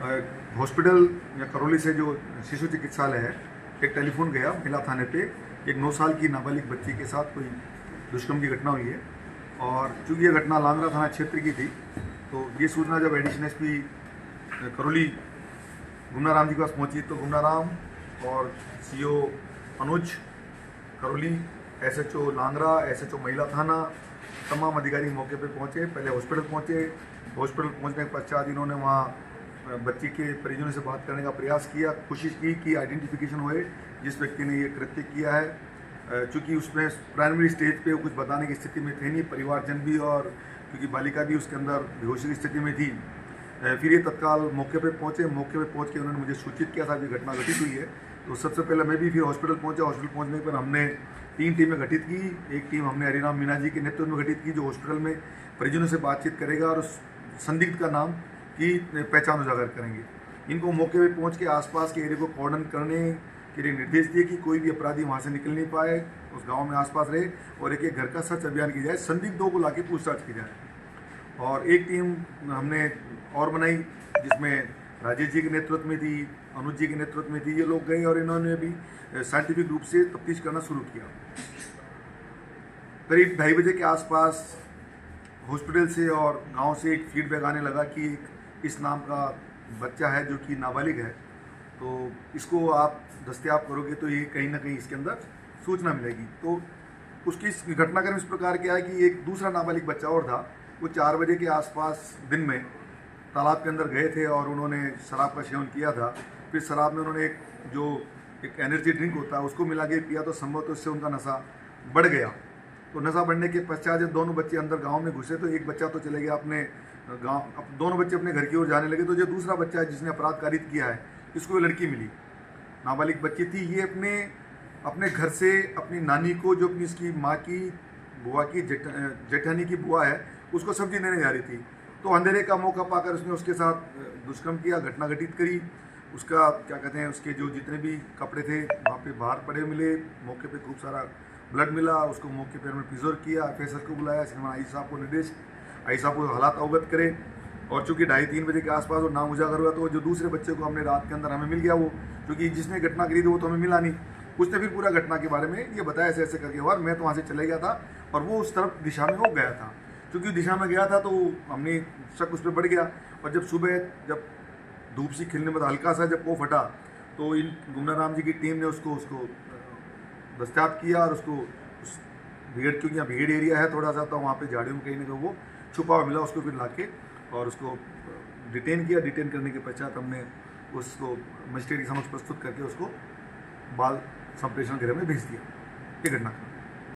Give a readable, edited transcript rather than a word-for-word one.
Hospital या करौली से जो शिशु चिकित्सालय है, एक टेलीफोन गया महिला थाने पे, एक 9 साल की नाबालिग बच्ची के साथ कोई दुष्कर्म की घटना हुई है। और चूँकि ये घटना लांगरा थाना क्षेत्र की थी, तो ये सूचना जब एडिशनल एसपी करौली गुमनाराम जी के पास पहुंची, तो गुमनाराम और सीओ अनुज करौली, एसएचओ लांगरा, एसएचओ महिला थाना, तमाम अधिकारी मौके पे पहुंचे। पहले हॉस्पिटल पहुंचे। हॉस्पिटल पहुंचने के पश्चात इन्होंने वहाँ बच्ची के परिजनों से बात करने का प्रयास किया, कोशिश की कि आइडेंटिफिकेशन होए जिस व्यक्ति ने ये कृत्य किया है। चूँकि उसमें प्राइमरी स्टेज पे कुछ बताने की स्थिति में थे नहीं, परिवारजन भी, और क्योंकि बालिका भी उसके अंदर बेहोशी की स्थिति में थी। फिर ये तत्काल मौके पे पहुँचे। मौके पे पहुँच के उन्होंने मुझे सूचित किया था कि घटना घटित हुई है। तो सबसे पहले मैं भी फिर हॉस्पिटल पहुँचा। हॉस्पिटल पहुँचने पर हमने 3 टीमें गठित की। एक टीम हमने हरिराम मीना जी के नेतृत्व में गठित की, जो हॉस्पिटल में परिजनों से बातचीत करेगा और उस संदिग्ध का नाम की पहचान उजागर करेंगे। इनको मौके पे पहुंच के आसपास के एरिया को कॉर्डन करने के लिए निर्देश दिए कि कोई भी अपराधी वहां से निकल नहीं पाए, उस गांव में आसपास रहे, और एक एक घर का सर्च अभियान की जाए, संदिग्धों को लाके पूछताछ की जाए। और एक टीम हमने और बनाई जिसमें राजेश जी के नेतृत्व में थी, अनुज जी के नेतृत्व में थी। ये लोग गए और इन्होंने भी साइंटिफिक रूप से तफ्तीश करना शुरू किया। करीब 2:30 बजे के आसपास हॉस्पिटल से और गांव से एक फीडबैक आने लगा कि इस नाम का बच्चा है जो कि नाबालिग है, तो इसको आप दस्तयाब करोगे तो ये कहीं ना कहीं इसके अंदर सूचना मिलेगी। तो उसकी घटनाक्रम इस प्रकार क्या है कि एक दूसरा नाबालिग बच्चा और था। वो 4 बजे के आसपास दिन में तालाब के अंदर गए थे और उन्होंने शराब का सेवन किया था। फिर शराब में उन्होंने एक एनर्जी ड्रिंक होता है उसको मिला के पिया, तो संभवतः उससे उनका नशा बढ़ गया। तो नशा बढ़ने के पश्चात जब दोनों बच्चे अंदर गांव में घुसे, तो एक बच्चा तो चले गया अपने गांव, अब दोनों बच्चे अपने घर की ओर जाने लगे। तो जो दूसरा बच्चा है जिसने अपराध कारित किया है, इसको लड़की मिली, नाबालिग बच्ची थी। ये अपने घर से अपनी नानी को, जो अपनी इसकी माँ की बुआ की जेठानी की बुआ है, उसको सब्जी देने जा रही थी। तो अंधेरे का मौका पाकर उसने उसके साथ दुष्कर्म किया, घटना घटित करी। उसका क्या कहते हैं, उसके जो जितने भी कपड़े थे वहाँ पे बाहर पड़े मिले। मौके पे खूब सारा ब्लड मिला। उसको मौके पे हमने प्रिजर्व किया, एफएसआर को बुलाया, श्रीमान आई साहब को निर्देश, आई साहब को हालात अवगत करे। और चूँकि 2:30-3 बजे के आसपास वो नाम उजागर हुआ, तो जो दूसरे बच्चे को हमने रात के अंदर हमें मिल गया, वो क्योंकि जिसने घटना करी थी वो तो हमें मिला नहीं। उसने फिर पूरा घटना के बारे में ये बताया, ऐसे ऐसे करके हुआ। मैं तो वहाँ से चले गया था और वो उस तरफ दिशा में वो गया था। क्योंकि दिशा में गया था तो हमने शक उस पर बढ़ गया। और जब सुबह जब धूप सी खिलने में हल्का सा जब वो फटा, तो इन गुमनाराम जी की टीम ने उसको दस्तयाब किया और उसको उस भीड़, क्योंकि यहाँ भीड़ एरिया है थोड़ा सा, तो वहाँ पे झाड़ियों में कहीं ना कहीं वो छुपा हुआ मिला। उसको फिर लाके और उसको डिटेन किया। डिटेन करने के पश्चात हमने उसको मजिस्ट्रेट के समक्ष प्रस्तुत करके उसको बाल संप्रेषण गृह में भेज दिया। ये घटना